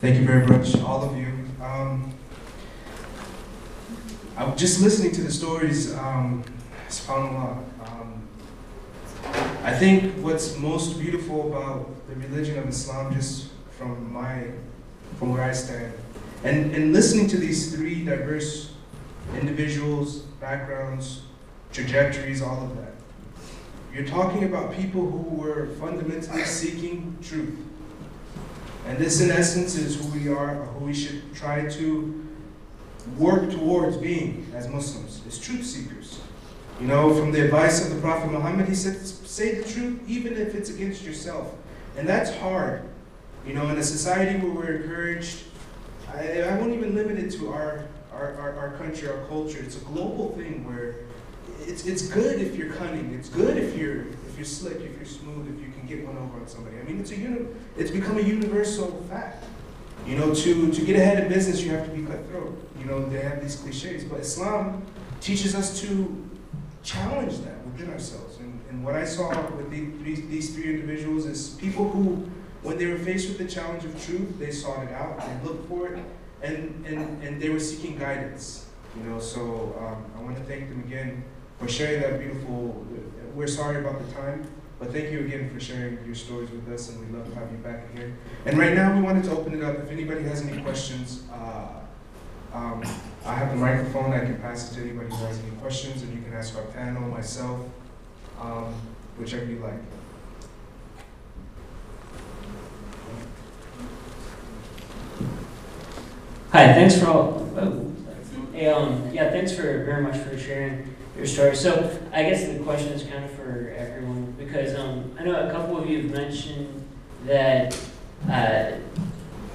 Thank you very much, all of you. I'm just listening to the stories, subhanAllah. I think what's most beautiful about the religion of Islam, just from where I stand, and listening to these three diverse individuals, backgrounds, trajectories, all of that. You're talking about people who were fundamentally seeking truth. And this, in essence, is who we are, or who we should try to work towards being as Muslims, as truth seekers. You know, from the advice of the Prophet Muhammad, he said, say the truth even if it's against yourself. And that's hard. You know, in a society where we're encouraged, I won't even limit it to our country, our culture. It's a global thing where it's good if you're cunning. It's good if you're slick, if you're smooth, if you can get one over on somebody. I mean, it's become a universal fact. You know, to get ahead in business, you have to be cutthroat. You know, they have these cliches, but Islam teaches us to challenge that within ourselves. And what I saw with these three individuals is people who, when they were faced with the challenge of truth, they sought it out, they looked for it, and they were seeking guidance. You know, so I want to thank them again for sharing that beautiful. We're sorry about the time, but thank you again for sharing your stories with us, and we'd love to have you back again. And right now, we wanted to open it up. If anybody has any questions, I have the microphone. I can pass it to anybody who has any questions, and you can ask our panel, myself, whichever you like. Hi, thanks for all. Yeah, thanks very much for sharing your story. So I guess the question is kind of for everyone, because I know a couple of you have mentioned that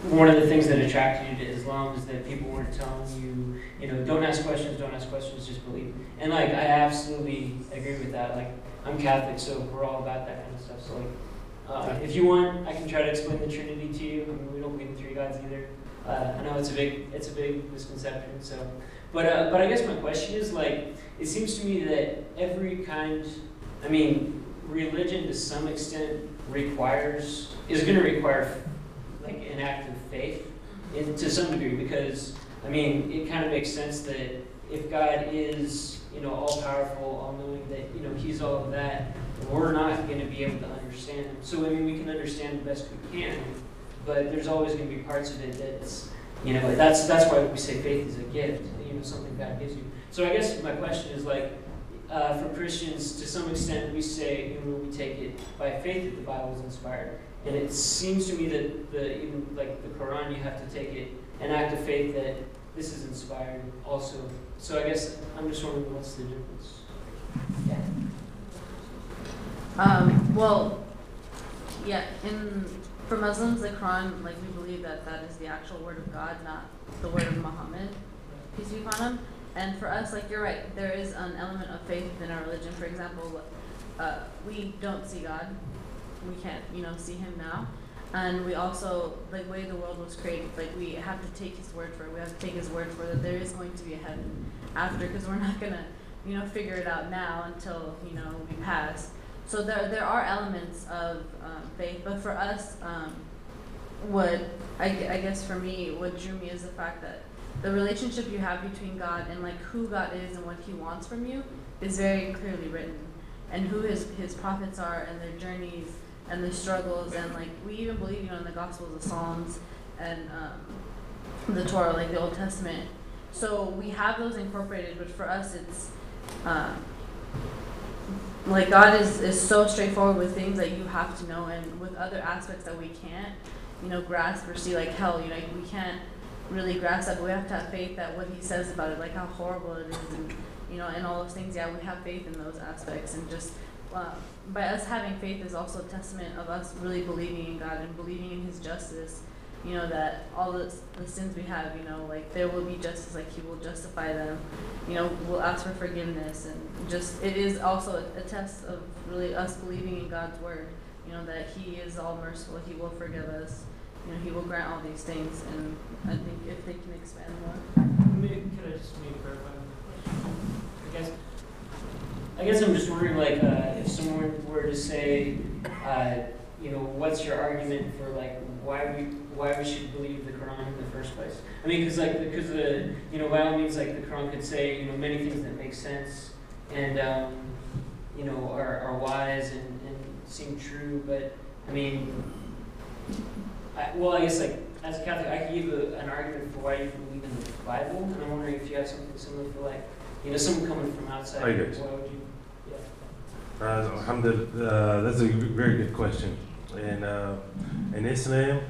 one of the things that attracted you to Islam is that people weren't telling you, don't ask questions, just believe. And like, I absolutely agree with that. Like, I'm Catholic, so we're all about that kind of stuff. So like, if you want, I can try to explain the Trinity to you. I mean, we don't believe in three gods either. I know it's a big misconception. So, but I guess my question is, like, it seems to me that religion to some extent is going to require like an act of faith to some degree, because I mean, it kind of makes sense that if God is all powerful, all knowing, that He's all of that, we're not going to be able to understand Him. So I mean, we can understand the best we can, but there's always going to be parts of it that's that's why we say faith is a gift, something God gives you. So I guess my question is, like, for Christians, to some extent, we say, we take it by faith that the Bible is inspired. And it seems to me that even like the Quran, you have to take it an act of faith that this is inspired also. So I guess I'm just wondering, what's the difference? For Muslims, the Quran, like, we believe that is the actual word of God, not the word of Muhammad, peace be upon him. And for us, like, you're right, there is an element of faith in our religion. For example, we don't see God. We can't, see Him now. And we also, like, the way the world was created, like, we have to take His word for it. We have to take His word for that there is going to be a heaven after, because we're not going to, figure it out now until, we pass. So there are elements of faith, but for us, I guess for me, what drew me is the fact that the relationship you have between God and like who God is and what He wants from you is very clearly written, and who His prophets are and their journeys and their struggles, and like we even believe in the Gospels, the Psalms, and the Torah, like the Old Testament. So we have those incorporated, but for us it's like God is so straightforward with things that you have to know, and with other aspects that we can't, grasp or see, like hell, we can't really grasp that, but we have to have faith that what He says about it, like how horrible it is, and and all those things. Yeah, we have faith in those aspects, and just by us having faith is also a testament of us really believing in God and believing in His justice. That all the sins we have, like there will be justice, like He will justify them. We'll ask for forgiveness, and just it is also a test of really us believing in God's word. That He is all merciful, He will forgive us. He will grant all these things, and I think if they can expand more. Could I just clarify the question? I guess I'm just wondering, like, if someone were to say, what's your argument for like why we should believe the Quran in the first place? I mean, by all means, like the Quran could say many things that make sense and are wise and seem true, but I mean, I guess like as a Catholic, I could give an argument for why you believe in the Bible, and I'm wondering if you have something similar for like someone coming from outside. I get you. Why would you? Alhamdulillah, that's a very good question. And in Islam,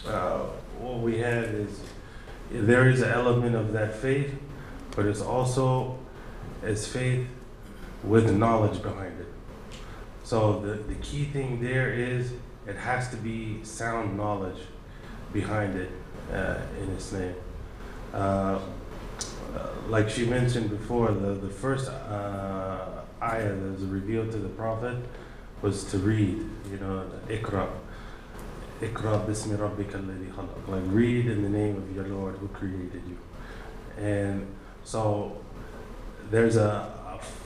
what we have is there is an element of that faith, but it's also as faith with knowledge behind it. So the key thing there is it has to be sound knowledge behind it in Islam. Like she mentioned before, the first ayah that was revealed to the Prophet was to read, Iqra. Iqra bismi rabbika alladhi khalaq. Like read in the name of your Lord who created you. And so there's a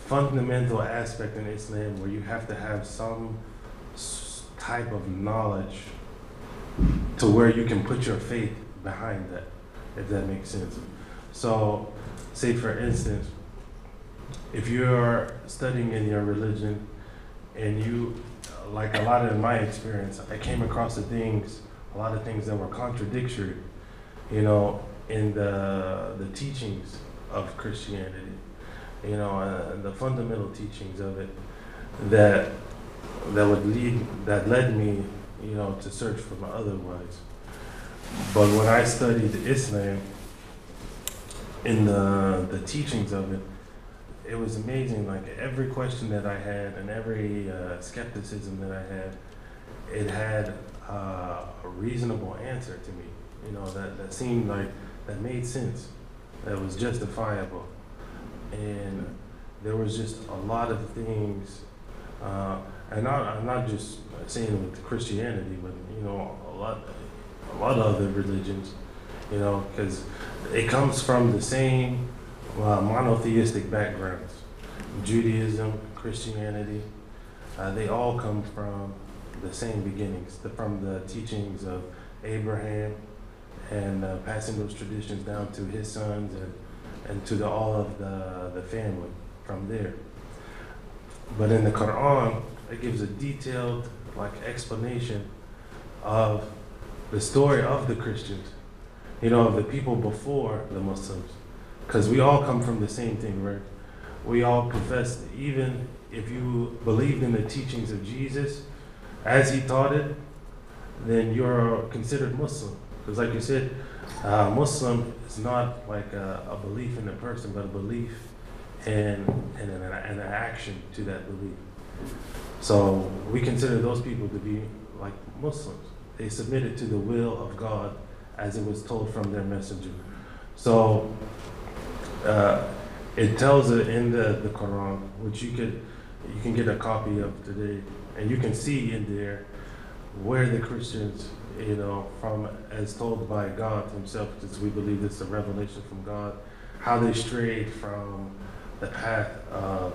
fundamental aspect in Islam where you have to have some type of knowledge to where you can put your faith behind that, if that makes sense. So, say for instance, if you're studying in your religion and you, like a lot of my experience, I came across a lot of things that were contradictory, in the teachings of Christianity, the fundamental teachings of it that led me, to search for my otherwise. But when I studied Islam, in the teachings of it, it was amazing. Like every question that I had and every skepticism that I had, it had a reasonable answer to me. That seemed like that made sense, that was justifiable, and there was just a lot of things. And I'm not just saying with Christianity, but a lot of other religions, because it comes from the same monotheistic backgrounds. Judaism, Christianity, they all come from the same beginnings, from the teachings of Abraham, and passing those traditions down to his sons and to all of the family from there. But in the Quran, it gives a detailed explanation of the story of the Christians, of the people before the Muslims. Because we all come from the same thing, right? We all confess, even if you believed in the teachings of Jesus as he taught it, then you're considered Muslim. Because like you said, Muslim is not like a belief in a person, but a belief and an action to that belief. So we consider those people to be like Muslims. They submitted to the will of God as it was told from their messenger. So it tells it in the Quran, which you can get a copy of today, and you can see in there where the Christians, from as told by God himself, because we believe it's a revelation from God, how they strayed from the path of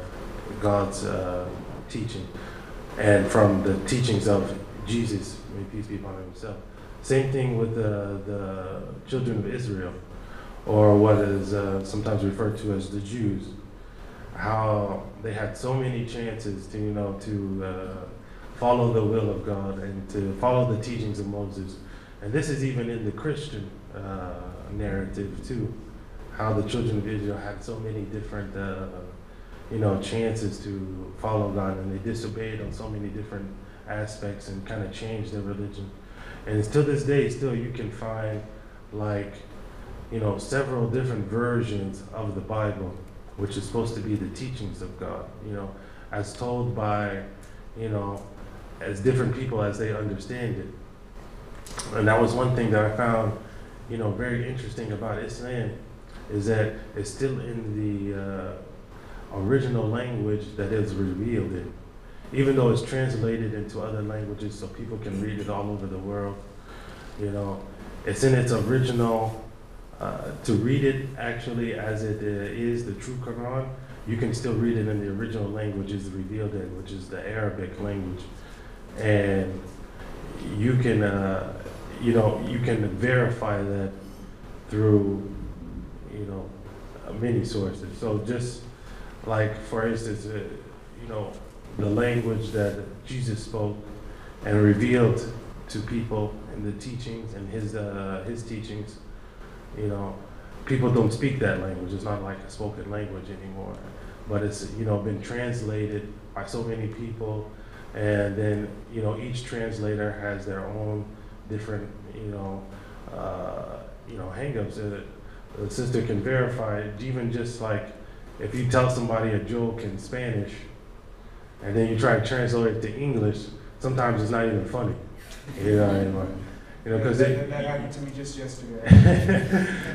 God's teaching and from the teachings of Jesus, may peace be upon himself. Same thing with the children of Israel, or what is sometimes referred to as the Jews, how they had so many chances to follow the will of God and to follow the teachings of Moses. And this is even in the Christian narrative too, how the children of Israel had so many different chances to follow God, and they disobeyed on so many different aspects and kind of changed their religion. And to this day, still you can find several different versions of the Bible, which is supposed to be the teachings of God, as told by, as different people as they understand it. And that was one thing that I found, very interesting about Islam, is that it's still in the original language that is revealed in. Even though it's translated into other languages so people can read it all over the world, it's in its original. To read it actually as it is the true Quran, you can still read it in the original language it's revealed in, which is the Arabic language. and you can, you can verify that through, many sources. So just like, for instance, the language that Jesus spoke and revealed to people in the teachings and his teachings, people don't speak that language. It's not like a spoken language anymore, but it's, been translated by so many people, and then, each translator has their own different, hang-ups. The sister can verify, even just like if you tell somebody a joke in Spanish and then you try to translate it to English, sometimes it's not even funny. Because that happened to me just yesterday.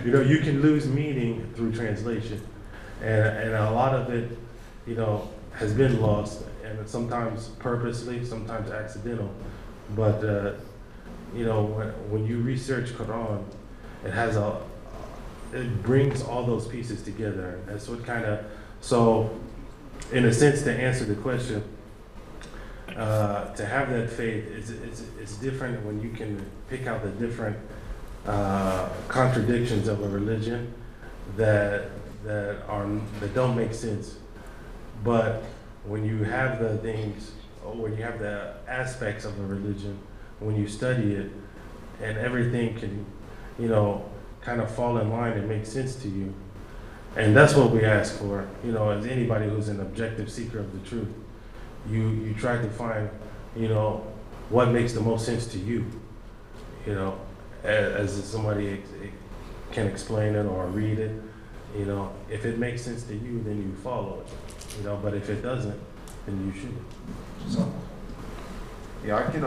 you can lose meaning through translation, and a lot of it, has been lost, and sometimes purposely, sometimes accidental. But when you research Quran, it brings all those pieces together. That's what so in a sense, to answer the question, to have that faith it's different when you can pick out the different contradictions of a religion that don't make sense. But when you have the things, or when you have the aspects of a religion, when you study it, and everything can, kind of fall in line and make sense to you. And that's what we ask for, as anybody who's an objective seeker of the truth. You try to find, what makes the most sense to you, as somebody can explain it or read it. If it makes sense to you, then you follow it. But if it doesn't, then you shouldn't. Yeah, I can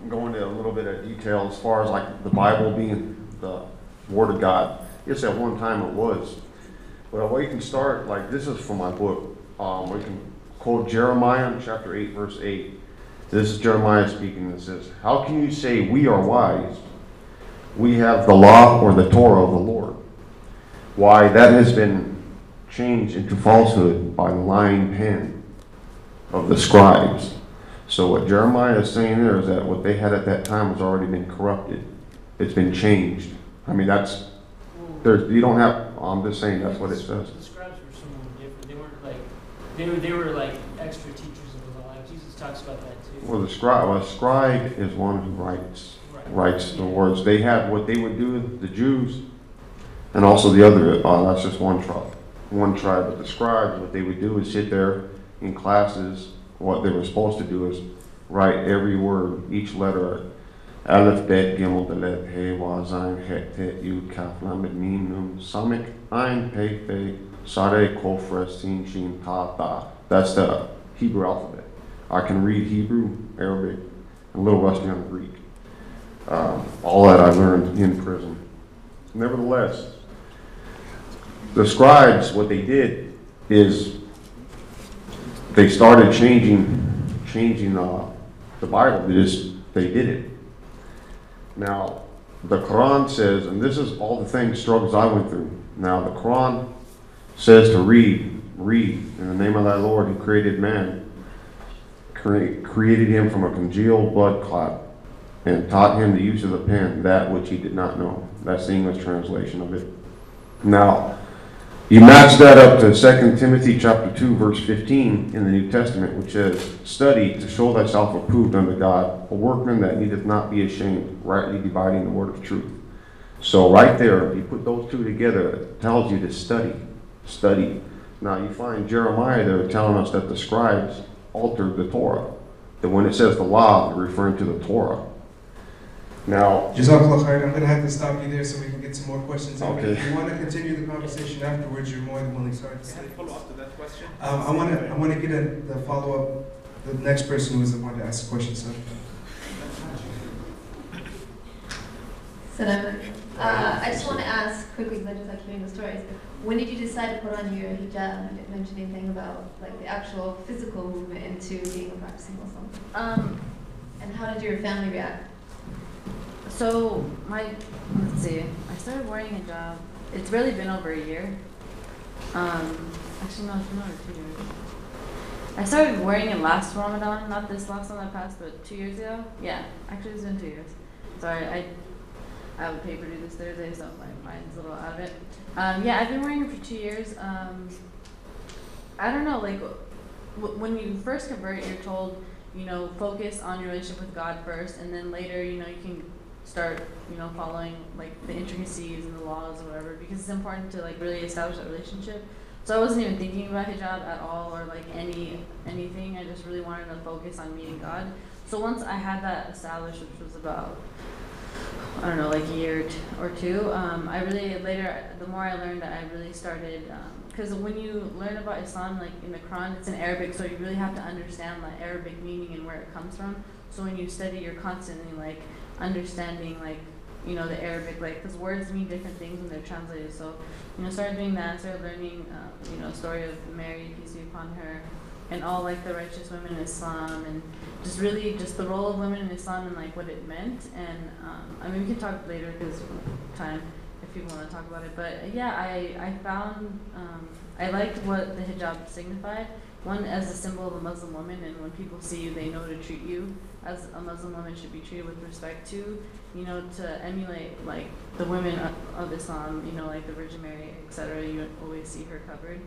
go into a little bit of detail as far as like the Bible being the Word of God. Yes, at one time it was. But we can start, like, this is from my book. We can quote Jeremiah chapter 8, verse 8. This is Jeremiah speaking. It says, "How can you say we are wise? We have the law or the Torah of the Lord." Why, that has been changed into falsehood by the lying pen of the scribes. So what Jeremiah is saying there is that what they had at that time has already been corrupted. It's been changed. I mean, you don't have, I'm just saying that's what it says. The scribes were someone different. They weren't like, they were like extra teachers of the law. Like Jesus talks about that too. Well, a scribe is one who writes the words. They had what they would do, the Jews, and also the other, that's just one tribe. But the scribes, what they would do is sit there in classes. What they were supposed to do is write every word, each letter. Aleph, Bet, Gimel, Dalet, He, Wa, Zayin, Het, Tet, Yud, Kaf, Lamed, Mim, Nun, Samik, Ayin, Pei, Fe, Sade, Kof, Res, Sin, Shin, Ta, Ta. That's the Hebrew alphabet. I can read Hebrew, Arabic, and a little rusty on Greek. All that I learned in prison. Nevertheless, the scribes, what they did is they started changing the Bible. They did it. Now, the Quran says, and this is all the struggles I went through. Now, the Quran says to read in the name of thy Lord who created man, created him from a congealed blood clot, and taught him the use of the pen, that which he did not know. That's the English translation of it. Now, you match that up to 2 Timothy chapter 2, verse 15 in the New Testament, which says, "Study to show thyself approved unto God, a workman that needeth not be ashamed, rightly dividing the word of truth." So right there, if you put those two together, it tells you to study. Now you find Jeremiah there telling us that the scribes altered the Torah. That when it says the law, they're referring to the Torah. Now, Jazakallah khair. I'm going to have to stop you there so we can get some more questions. Okay. If you want to continue the conversation afterwards, you're more than willing. Sorry to say. Follow up to that question. I want to get the follow up. The next person who is the one to ask the question. So. Salam. I just want to ask quickly, because I just like hearing the stories. When did you decide to put on your hijab? You didn't mention anything about like the actual physical movement into being a practicing Muslim. And how did your family react? So let's see, I started wearing a hijab. It's really been over a year. Actually no, it's been over 2 years. I started wearing it last Ramadan, not this last one that passed, but 2 years ago. Yeah, actually it's been 2 years. Sorry, I have a paper due this Thursday, so my mind's a little out of it. Yeah, I've been wearing it for 2 years. I don't know, like when you first convert, you're told, you know, focus on your relationship with God first, and then later, you know, you can start, you know, following like the intricacies and the laws or whatever, because it's important to like really establish that relationship. So I wasn't even thinking about hijab at all or like anything. I just really wanted to focus on meeting God. So once I had that established, which was about, I don't know, like a year or two, I really, later, the more I learned, I really started, because when you learn about Islam, like in the Quran, it's in Arabic, so you really have to understand the Arabic meaning and where it comes from. So when you study, you're constantly like understanding like, you know, the Arabic, like, because words mean different things when they're translated. So, you know, started doing that, started learning, you know, story of Mary, peace be upon her, and all like the righteous women in Islam, and just really just the role of women in Islam and like what it meant. And I mean, we can talk later because time if people want to talk about it. But yeah, I found I liked what the hijab signified. One, as a symbol of a Muslim woman, and when people see you, they know to treat you as a Muslim woman should be treated with respect. Two, you know, to emulate like the women of Islam, you know, like the Virgin Mary, etc. You always see her covered.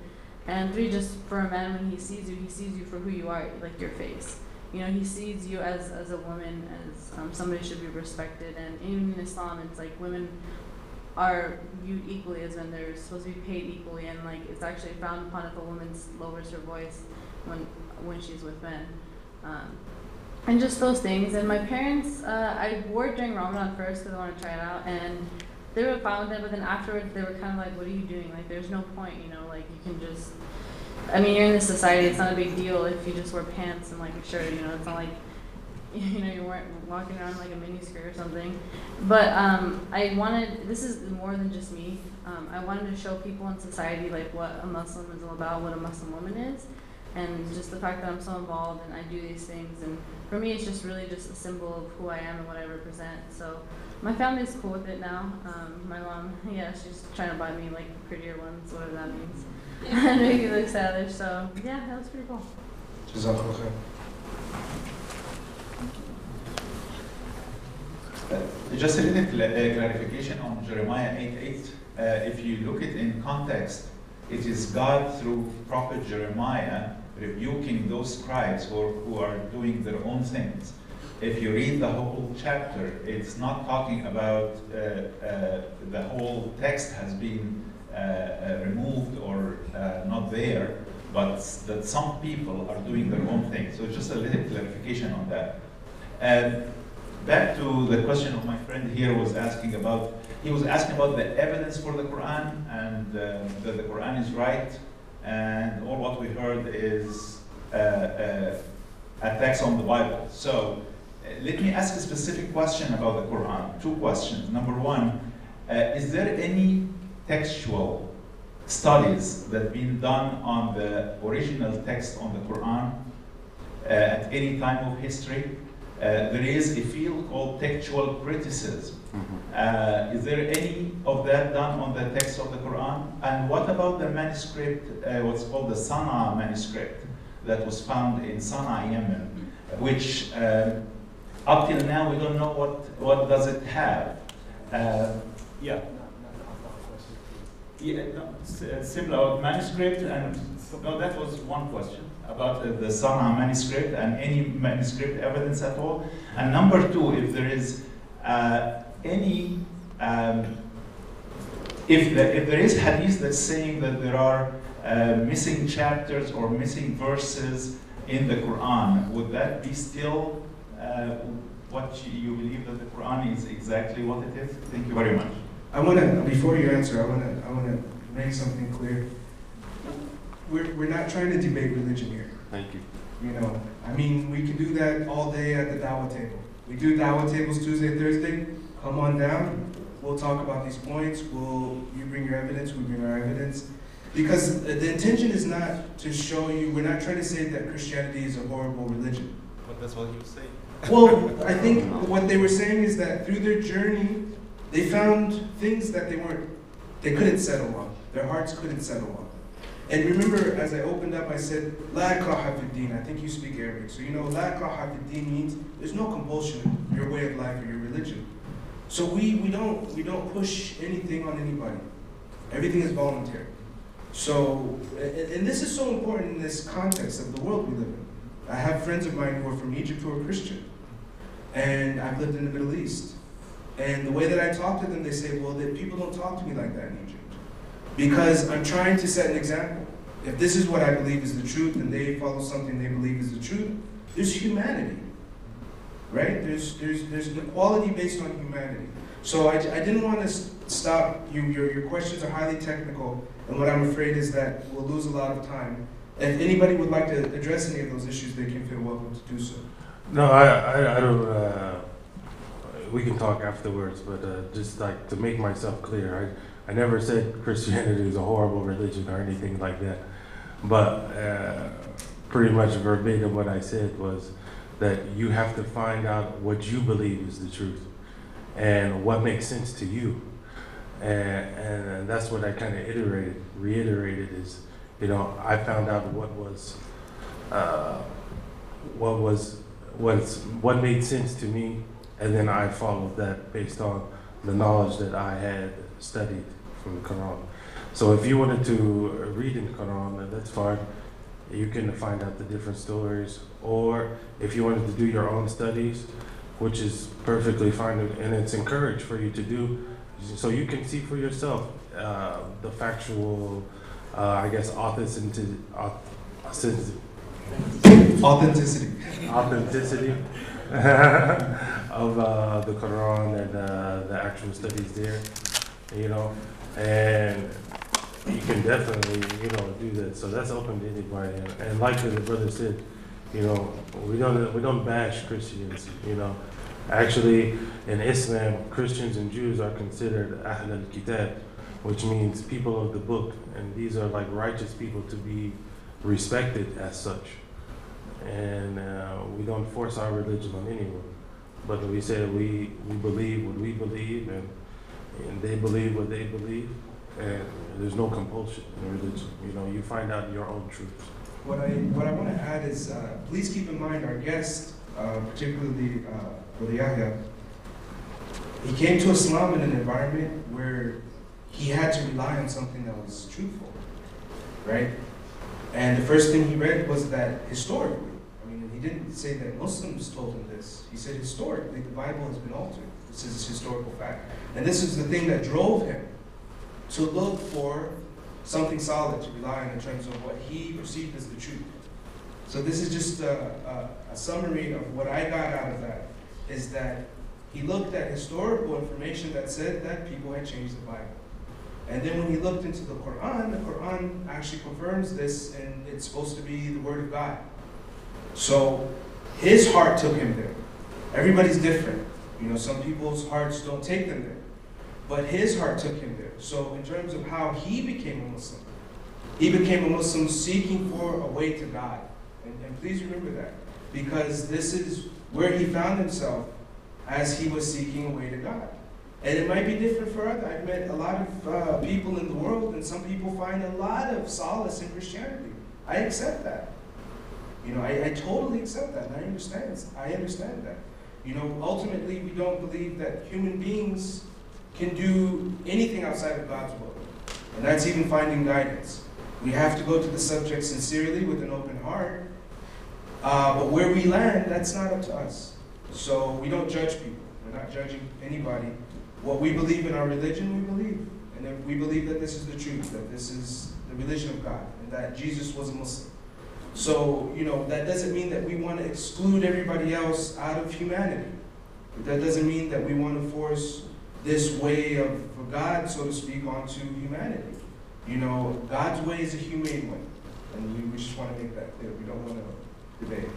And three, just for a man, when he sees you for who you are, like your face. You know, he sees you as a woman, as somebody should be respected. And even in Islam, it's like women are viewed equally as men. They're supposed to be paid equally, and like it's actually frowned upon if a woman lowers her voice when she's with men. And just those things. And my parents, I wore it during Ramadan first because I wanted to try it out, and they were fine with it, but then afterwards they were kind of like, what are you doing? Like, there's no point, you know, like you can just, I mean, you're in this society, it's not a big deal if you just wear pants and like a shirt, you know, it's not like, you know, you weren't walking around like a mini skirt or something. But I wanted, this is more than just me, I wanted to show people in society like what a Muslim is all about, what a Muslim woman is, and just the fact that I'm so involved and I do these things, and for me it's just really just a symbol of who I am and what I represent. So my family's cool with it now. My mom, yeah, she's trying to buy me like prettier ones, whatever that means. And make me look stylish, so yeah, that was pretty cool. Jazakallah khair. Just a little clarification on Jeremiah 8:8. If you look it in context, it is God through prophet Jeremiah rebuking those scribes who are doing their own things. If you read the whole chapter, it's not talking about the whole text has been removed or not there, but that some people are doing their own thing. So just a little clarification on that. Back to the question of my friend here he was asking about the evidence for the Quran, and that the Quran is right, and all what we heard is attacks on the Bible. So let me ask a specific question about the Quran. Two questions. Number one, is there any textual studies that have been done on the original text on the Quran at any time of history? There is a field called textual criticism. Is there any of that done on the text of the Quran? And what about the manuscript, what's called the Sana'a manuscript that was found in Sana'a, Yemen, which up till now we don't know what does it have. Yeah. Yeah, no, similar manuscript, and no, that was one question about the Sana'a manuscript and any manuscript evidence at all. And number two, if there is any, if there is hadith that's saying that there are missing chapters or missing verses in the Quran, would that be still what you believe that the Quran is exactly what it is? Thank you very much. I want to, before you answer, I want to make something clear. We're not trying to debate religion here. Thank you. You know, I mean, we can do that all day at the Dawah table. We do Dawah tables Tuesday, Thursday. Come on down. We'll talk about these points. You bring your evidence, we bring our evidence. Because the intention is not to show you, we're not trying to say that Christianity is a horrible religion. But that's what he was saying. Well, I think what they were saying is that through their journey, they found things that they couldn't settle on. Their hearts couldn't settle on. And remember, as I opened up, I said, La ikraha fid din. I think you speak Arabic. So you know, La ikraha fid din means there's no compulsion in your way of life or your religion. So we don't push anything on anybody. Everything is voluntary. So, and this is so important in this context of the world we live in. I have friends of mine who are from Egypt who are Christian. And I've lived in the Middle East. And the way that I talk to them, they say, well, people don't talk to me like that in Egypt. Because I'm trying to set an example. If this is what I believe is the truth, and they follow something they believe is the truth, there's humanity. Right? There's an equality based on humanity. So I didn't want to stop you. Your questions are highly technical, and what I'm afraid is that we'll lose a lot of time. If anybody would like to address any of those issues, they can feel welcome to do so. No, I don't. We can talk afterwards, but just like to make myself clear, I never said Christianity is a horrible religion or anything like that. But pretty much verbatim what I said was that you have to find out what you believe is the truth and what makes sense to you. And that's what I kind of reiterated is, you know, I found out what made sense to me, and then I followed that based on the knowledge that I had studied from the Quran. So if you wanted to read in the Quran, that's fine. You can find out the different stories, or if you wanted to do your own studies, which is perfectly fine, and it's encouraged for you to do, so you can see for yourself the factual, I guess, authenticity of the Quran and the actual studies there, you know, and you can definitely, you know, do that. So that's open to anybody. And like the brother said, you know, we don't bash Christians, you know. Actually, in Islam, Christians and Jews are considered Ahl al-Kitab, which means people of the book, and these are like righteous people to be respected as such. And we don't force our religion on anyone, but we say that we believe what we believe, and they believe what they believe, and there's no compulsion in religion. You know, you find out your own truth. What I want to add is, please keep in mind our guest, particularly Brother Yahya, he came to Islam in an environment where he had to rely on something that was truthful, right? And the first thing he read was that historically, I mean, he didn't say that Muslims told him this. He said historically, the Bible has been altered. This is a historical fact. And this is the thing that drove him to look for something solid to rely on in terms of what he perceived as the truth. So this is just a summary of what I got out of that, is that he looked at historical information that said that people had changed the Bible. And then when he looked into the Quran actually confirms this, and it's supposed to be the Word of God. So his heart took him there. Everybody's different. You know, some people's hearts don't take them there. But his heart took him there. So in terms of how he became a Muslim, he became a Muslim seeking for a way to God. And please remember that, because this is where he found himself as he was seeking a way to God. And it might be different for others. I've met a lot of people in the world, and some people find a lot of solace in Christianity. I accept that. You know, I totally accept that, and I understand that. You know, ultimately, we don't believe that human beings can do anything outside of God's will. And that's even finding guidance. We have to go to the subject sincerely with an open heart. But where we land, that's not up to us. So we don't judge people. We're not judging anybody. What we believe in our religion, we believe. And if we believe that this is the truth, that this is the religion of God, and that Jesus was a Muslim. So, you know, that doesn't mean that we want to exclude everybody else out of humanity. But that doesn't mean that we want to force this way of God, so to speak, onto humanity. You know, God's way is a humane way. And we just want to make that clear. We don't want to debate.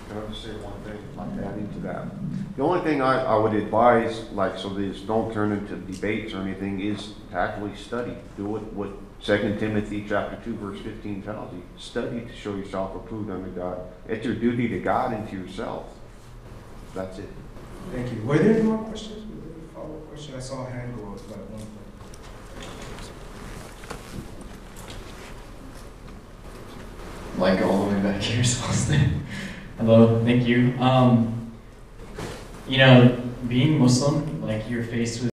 Can I just say one thing, like adding to that? The only thing I would advise, like, so these don't turn into debates or anything, is to actually study. Do what 2 Timothy chapter 2, verse 15 tells you. Study to show yourself approved unto God. It's your duty to God and to yourself. That's it. Thank you. Were there any more questions? Was there any follow-up question? I saw a hand go up at one point. like all the way back here, so I'll stay. Hello, thank you. You know, being Muslim, like you're faced with